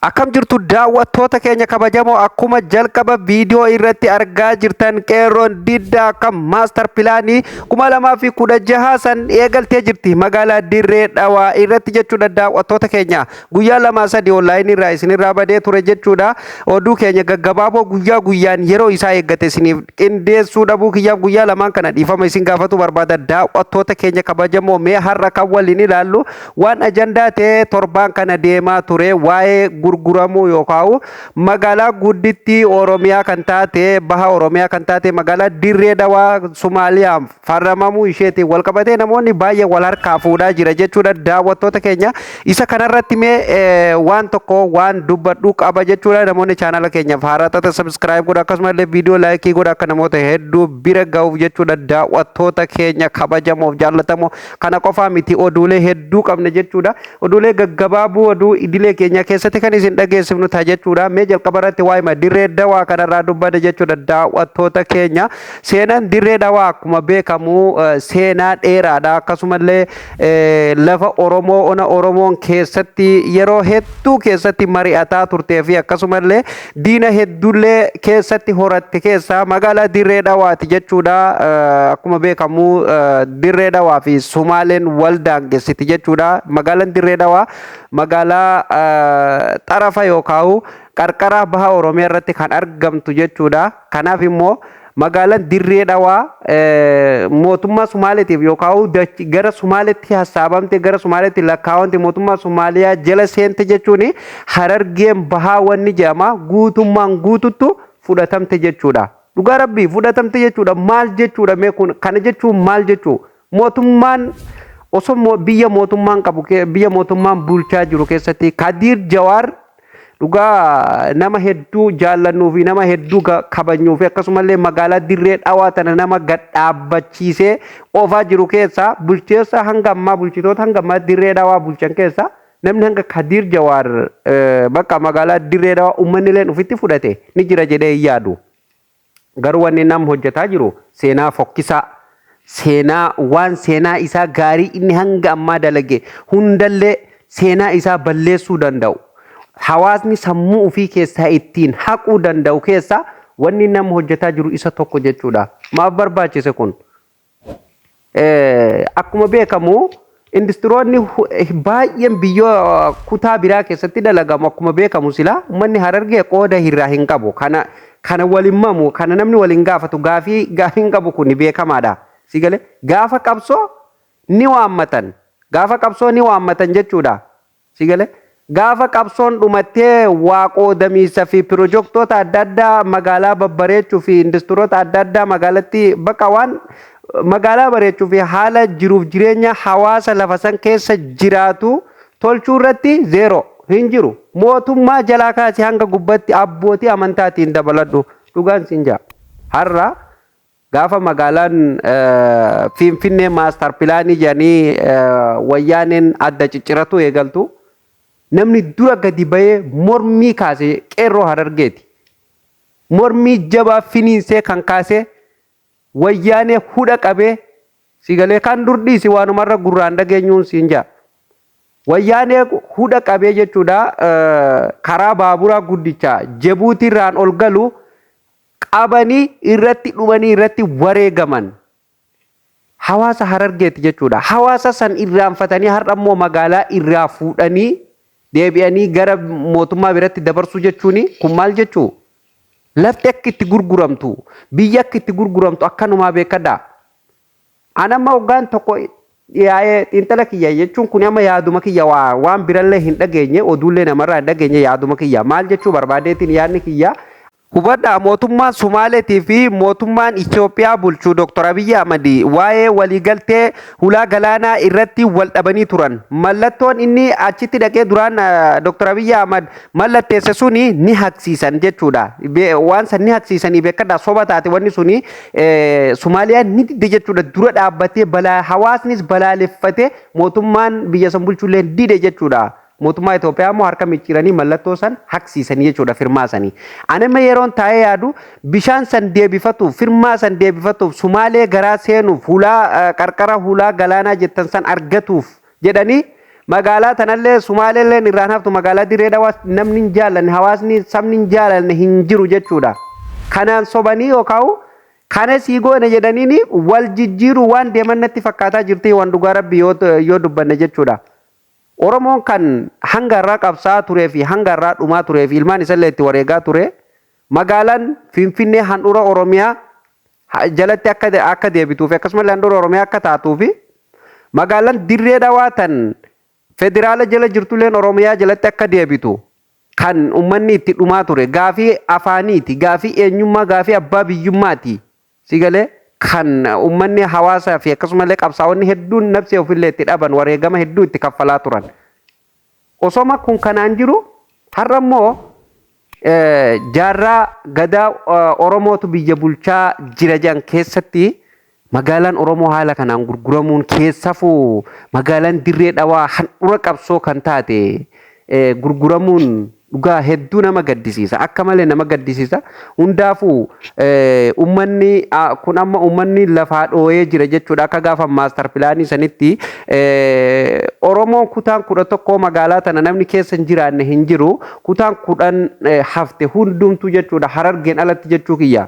Akkam jirtu daawwattoota keenya kabajamoo akkuma jalqaba viidiyoo irratti argaa jirtan qeerroon diddaa akka maastar pilaanii 2016 san eegaltee jirti magaalaa dirree dhawaa irratti jechuudha. Daawwattoota keenya guyyaa 2-3 online irraa isinirraa badee ture jechuudha. Oduu keenya gaggabaaboo guyyaa guyyaan yeroo isaa eeggate isiniif qindeessuu dhabuu kiyyaaf guyyaa lamaan kana dhiifama isin gaafatu barbaada. Daawwattoota keenya kabajamoo mee har'a kan waliin ilaallu waan ajandaa ta'e torbaan kana deemaa ture waa'ee gurguramuu yookaan magaalaa guddittii Oromiyaa kan taate baha Oromiyaa kan taate magaalaa dirree dhawaa Somaaliyaa farramamuu isheetiin wal qabatee namoonni baay'ee wal harkaa fuudhaa jira jechuudha. Daawwattoota keenya isa kanarratti mee waan tokko waan dubbadhu qaba jechuudha. Namoonni chaanala keenyaaf haaraa ta'e subscribe godha akkasumallee viidiyoo laayikii godha akka namoota hedduu bira ga'uuf jechuudha. Daawwattoota keenya kabajamoof jaallatamoo kana qofaa miti oduulee hedduu qabna jechuudha. Oduulee gaggabaaboo oduu idilee keenya keessatti kan isin dhageessifnu ta'a jechuudha. Mee jalqaba irratti waa'ee dirree dhawaa kanarraa dubbadha jechuudha. Daawwattoota keenya seenaan dirree dhawaa akkuma beekamu seenaa dheeraadha. Akkasumallee lafa Oromoo ona Oromoon keessatti yeroo hedduu keessatti mari'ataa turtee fi akkasumallee diina hedduullee keessatti horatte keessaa magaalaa dirree dhawaati jechuudha. Akkuma beekamu dirree dhawaa fi Somaaleen wal daangessiti jechuudha. Magaalaan dirree dhawaa magaalaa xarafa yookaan qarqara baha Oromiyaa irratti kan argamtu jechuudha. Kanaaf immoo magaalaan dirree dhawaa mootummaa Soomaaletiif yookaan gara Soomaaleti hasaabamte gara Soomaaleti lakkaawamte mootummaa Soomaaliyaa jala seente jechuun Harargeen bahaa wanni jedhama guutummaan guututtu fudhatamte jechuudha. Dhugaa rabbii fudhatamte jechuudha. Maal jechuudha mee kun kana jechuun maal jechuu mootummaan osoo biyya mootummaan qabu biyya mootummaan bulchaa jiru keessatti kadiir jawar dhugaa nama hedduu jaallannuu fi nama hedduu kabajnuu fi akkasumallee magaalaa dirree dhawaa tana nama gadhaabbachiisee oofaa jiru keessaa bulcheessa hanga ammaa bulchitoota hanga ammaa dirree dhawaa bulchan keessaa namni hanga kadiir jawar bakka magaalaa dirree dhawaa uummanni leen ofitti fudhate ni jira jedhee yaadu. Garuu wanni nam hojjetaa jiru seenaa fokkisaa. Seenaa waan seenaa isaa gaarii inni hanga ammaa dalage hundallee seenaa isaa balleessuu danda'u. Hawaasni sammuu ofii keessaa ittiin haquu danda'u keessaa wanni nama hojjetaa jiru isa tokko jechuudha. Maaf barbaachise kun? Akkuma beekamu industiroonni baay'een biyya kutaa biraa keessatti dalagamu akkuma beekamu sila uummanni Harargee qooda irraa hin qabu. Kana waliin mamu kana namni waliin gaafatu gaafii hin qabu kun beekamaadha. Sigale gaafa qabsoo ni waammatan jechuudha. Sigale gaafa qabsoon dhumattee waaqoodamiisa fi pirojektoota adda addaa magaalaa babbareechuu fi industiroota adda addaa magaalatti bakka waan magaalaa bareechuu fi haala jiruuf jireenya hawaasa lafa san keessa jiraatu tolchuu irratti zeero hin jiru. Mootummaa jalaa kaasee hanga gubbatti abbootii amantaatiin dabaladhu dhugaan sinjaa har'a. Gaafa magaalaan Finfinnee maastar pilaanii jedhanii wayyaaneen adda cicciratu eegaltu namni dura gadi bahee mormii kaase qeerroo Harargeeti. Mormii jabaa finiinsee kan kaase wayyaanee hudha qabee sigalee kan durdhiisi waanumarra gurraan dhageenyuun siin jaa. Wayyaanee hudha qabee jechuudha karaa baaburaa guddichaa Jibuutiirraan ol galu qabanii irratti dhumanii irratti wareegaman hawaasa Harargeeti jechuudha. Hawaasa san irraanfatanii har'a immoo magaalaa irraa fuudhanii deebi'anii gara mootummaa biratti dabarsuu jechuun kun maal jechuu? Lafti akka itti gurguramtu biyya akka itti gurguramtu akkanumaa beekadha. Anamma hoggaan tokko yaa'ee xiinxala kiyya jechuun kun amma yaaduma kiyya waan birallee hin dhageenye oduullee namarraa hin dhageenye yaaduma kiyya maal jechuu barbaadeetiin yaadni kiyya. Hubadhaa mootummaan Somaaletii fi mootummaan Itoophiyaa bulchuu Dr. Abiyyi Ahmad waa'ee waliigaltee hulaa galaanaa irratti wal dhabanii turan. Mallattoon inni achitti dhaqee duraan Dr. Abiyyi Ahmad mallatteesse suni ni haqsiisan jechuudha. Waan san ni haqsiisanii beekadhaa soba taate wanni suni Somaaliyaan ni dide jechuudha. Dura dhaabbatee hawaasnis balaaleffatee mootummaan biyya san bulchullee dide jechuudha. Mootummaa Itoophiyaa immoo harka micciiranii mallattoo san haqsiisanii jechuudha firmaa sanii. Anama yeroon taa'ee yaadu bishaan san deebifatuuf firmaa san deebifatuuf Somaalee garaa seenuuf hulaa qarqara hulaa galaanaa jettan san argatuuf jedhanii magaalaa tanallee Sumaaleellee irraan haftu magaalaa dirree dhawaa namni hin jaallanne hawaasni sabni hin jaallanne hin jiru jechuudha. Kanaan sobanii yookaan kana sii goone jedhaniini wal jijjiiru waan deeman natti fakkaataa jirti waan dhugaa rabbi yoo dubbanne jechuudha. Oromoon kan hanga irraa qabsaa turee fi hanga irraa dhumaa turee fi ilmaan isallee itti wareegaa ture magaalaan Finfinnee handhuura Oromiyaa jalatti akka deebituuf akkasumallee handhuura Oromiyaa akka taatuuf magaalaan dirree dhawaa tan federaala jala jirtulleen Oromiyaa jalatti akka deebitu kan ummanni itti dhumaa ture gaafii afaaniiti gaafii eenyummaa gaafii abbaa biyyummaati sigalee kan ummanni hawaasaa fi akkasumallee qabsaa'onni hedduun nafsee ofillee itti dhaban wareegama hedduu itti kaffalaa turan osoma kun kanaan jiru har'a immoo jaarraa gadaa Oromootu biyya bulchaa jira jedhan keessatti magaalaan Oromoo haala kanaan gurguramuun keessafuu magaalaan dirree dhawaa handhuura qabsoo kan taate gurguramuun dhugaa hedduu nama gaddisiisa akka malee nama gaddisiisa hundaafuu ummanni kun amma ummanni lafaa dhooyee jira jechuudha akka gaafa maastar pilaanii sanitti Oromoon kutaan 11 magaalaa tana namni keessa hin jiraanne hin jiru kutaan 10 hafte hundumtuu jechuudha Harargeen alatti jechuu kiyya.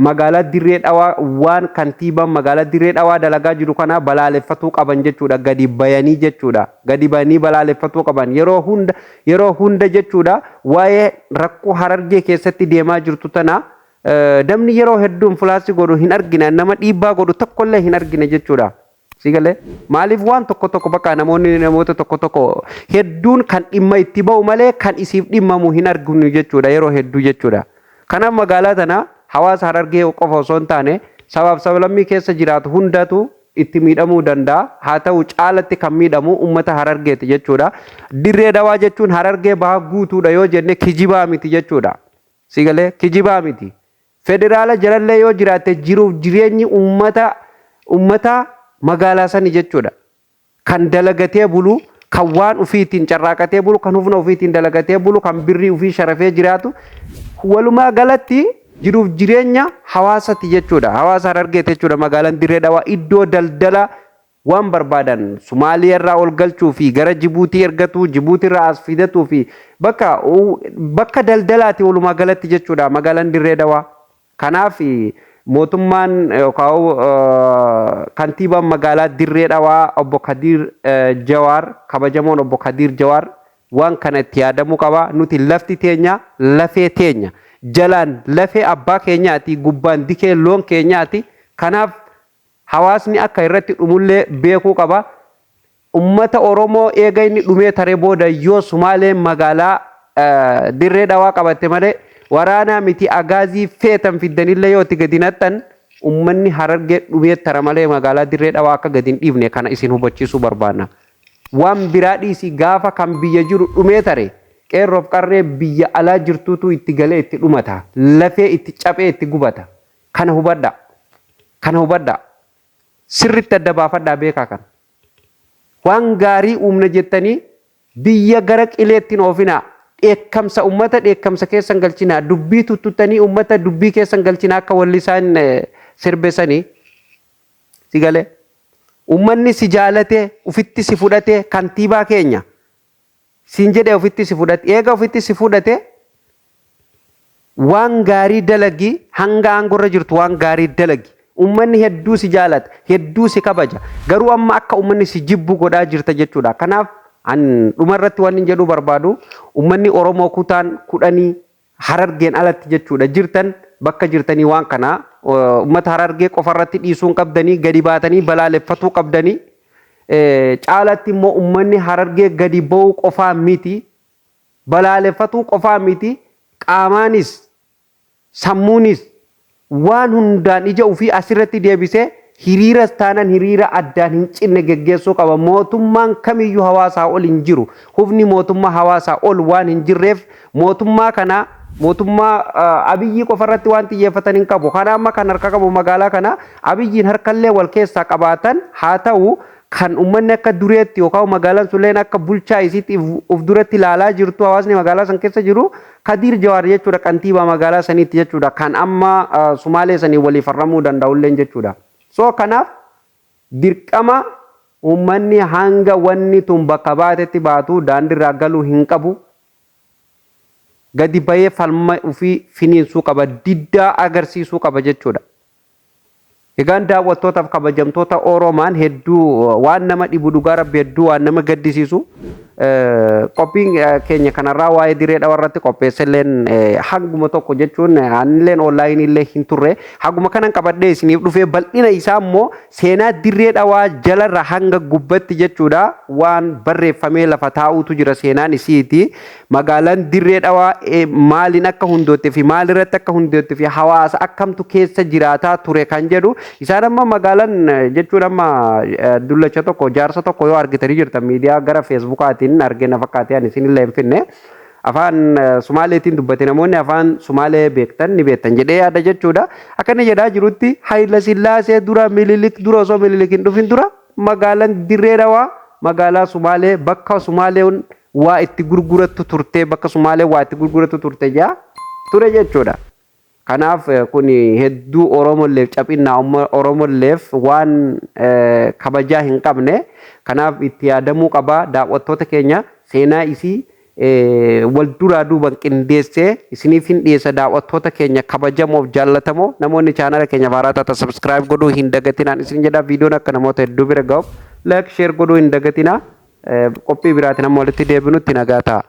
Magaalaa dirree dhawaa waan kantiibaan magaalaa dirree dhawaa dalagaa jiru kana balaaleffatuu qaban jechuudha gadi bayanii jechuudha gadi bayanii balaaleffatuu qaban yeroo hunda jechuudha waa'ee rakkoo Harargee keessatti deemaa jirtu tana namni yeroo hedduun fulaasi godhu hin argine nama dhiibbaa godhu tokkollee hin argine jechuudha sigalee maaliif waan tokko bakka namoota tokko hedduun kan dhimma itti ba'u malee kan isiif dhimmamu hin arginu jechuudha yeroo hedduu jechuudha kanaaf magaalaa tana hawaasa Harargee qofa osoo hin taane sabaaf sablammii keessa jiraatu hundatu itti miidhamuu danda'a haa ta'u caalatti kan miidhamu ummata Harargeeti jechuudha dirree dhawaa jechuun Harargee baha guutuudha yoo jenne kijibaa miti jechuudha sigalee kijibaa miti federaala jalallee yoo jiraate jiruuf jireenyi ummata magaalaa sani jechuudha kan dalagatee bulu kan waan ufiitiin carraaqatee bulu kan hufna ufiitiin dalagatee bulu kan birrii ufii sharafee jiraatu walumaa galatti jiruuf jireenya hawaasati jechuudha hawaasa Harargeeti jechuudha magaalaan dirree dhawaa iddoo daldala waan barbaadan Somaaliyaa irraa ol galchuu fi gara Jibuutii ergatu Jibuutii irraa as fidatuu fi bakka daldalaati walumaa galatti jechuudha magaalaan dirree dhawaa kanaaf mootummaan yookaan kantiibaan magaalaa dirree dhawaa obbo Kadiir Jawar kabajamoon obbo Kadiir Jawar waan kana itti yaadamuu qaba nuti lafti teenya lafee teenya jalan lafee abbaa keenyaati gubbaan dikee loon keenyaati kanaaf hawaasni akka irratti dhumullee beekuu qaba ummata Oromoo eega inni dhumee taree booda yoo Sumaaleen magaalaa dirree dhawaa qabatte malee waraanaa miti agaazii feetan fiddanillee yoo itti gadi naqxan ummanni Harargee dhumee tara malee magaalaa dirree dhawaa akka gadi hin dhiifne kana isin hubachiisuu barbaanna waan biraa dhiisii gaafa kan biyya jiru dhumee tare qeerroof qarree biyya alaa jirtuutu itti galee itti dhumata lafee itti caphee itti gubata kana hubadha sirritti adda baafadhaa beekaa kan waan gaarii uumna jettanii biyya gara qileettiin oofinaa dheekkamsa ummata dheekkamsa keessan galchinaa dubbii tuttuttanii ummata dubbii keessan galchinaa akka walli isaan sirbesanii si galee ummanni si jaalatee ufitti si fudhatee kantiibaa keenya siin jedhee ufitti si fudhate eega ufitti si fudhate waan gaarii dalagi hanga aangorra jirtu waan gaarii dalagi ummanni hedduu si jaalata hedduu si kabaja garuu amma akka ummanni si jibbu godhaa jirta jechuudha kanaaf an dhumarratti waan hin jedhu barbaadu ummanni Oromoo kutaan 10 Harargeen alatti jechuudha jirtan bakka jirtanii waan kana ummata Harargee qofarratti dhiisuun qabdanii gadi baatanii balaaleffatuu qabdanii caalatti immoo ummanni Harargee gadi ba'uu qofaa miti balaaleffatuu qofaa miti qaamaanis sammuunis waan hundaan ija ofii asirratti deebisee hiriira taanan hiriira addaan hin cinne geggeessuu qaba mootummaan kamiyyuu hawaasaa ol hin jiru hufni mootummaa hawaasaa ol waan hin jirreef mootummaa kana mootummaa Abiyyi qofarratti waan xiyyeeffatan hin qabu kana amma kan harka qabu magaalaa kana Abiyyiin harkallee wal keessaa qabaatan haa ta'u kan ummanni akka dureetti yookaan magaalaan sulleen akka bulchaa isiitti uf duratti ilaalaa jirtu hawaasni magaalaa san keessa jiru Kadiir Jawar jechuudha kantiibaa magaalaa saniitti jechuudha kan amma Sumaalee sanii waliif farramuu danda'ulleen jechuudha so kanaaf dirqama ummanni hanga wanni tun bakka baatetti baatu daandiirraa galuu hin qabu. Gadi bayee falma ofii finiinsuu qaba, diddaa agarsiisuu qaba jechuudha. Egaan daawwattootaaf kabajamtoota Oromaan hedduu waan nama dhibu dhugaa rabbi hedduu waan nama gaddisiisu. Qophiin keenya kanarraa waa'ee dirree dhawaa irratti qopheesselleen hanguma tokko jechuun anilleen onlaayinii illee hin turre hanguma kanan qabadhee isiniif dhufee bal'ina isaa immoo seenaa dirree dhawaa jalarra hanga gubbatti jechuudha waan barreeffamee lafa taa'utu jira seenaan isiiti. Magaalaan dirree dhawaa maaliin akka hundoottee fi maalirratti akka hundoottee fi hawaasa akkamtu keessa jiraataa ture kan jedhu isaan amma magaalaan jechuun amma dullacha tokko jaarsa tokko yoo argitanii jirtan miidiyaa gara feesbuukaatiin argina fakkaatee ani isinillee hin finne afaan Somaaleetiin dubbate namoonni afaan Somaalee beektan ni beektan jedhee yaada jechuudha. Akka inni jedhaa jirutti Hayila Sillaasee dura Minilik dura osoo Minilik hin dhufin dura magaalaan dirree dhawaa magaalaa Somaalee bakka Somaaleen waa itti gurgurattu turte bakka Somaalee waa itti gurgurattu turte jaa ture jechuudha. Kanaaf kun hedduu Oromolleef caphinnaa Oromolleef waan kabajaa hin qabne kanaaf itti yaadamuu qaba. Daawwattoota keenya seenaa isii wal duraa duuban qindeessee isiniif hin dhiyeessa. Daawwattoota keenya kabajamoof jaallatamoo namoonni chaanala keenya haaraa taatan subscribe godhuu hin dagatinaa isin jedha. Viidiyoon akka namoota hedduu bira ga'uuf like share godhuu hin dagatinaa. Qophii biraatiin amma walitti deebinutti nagaa ta'a.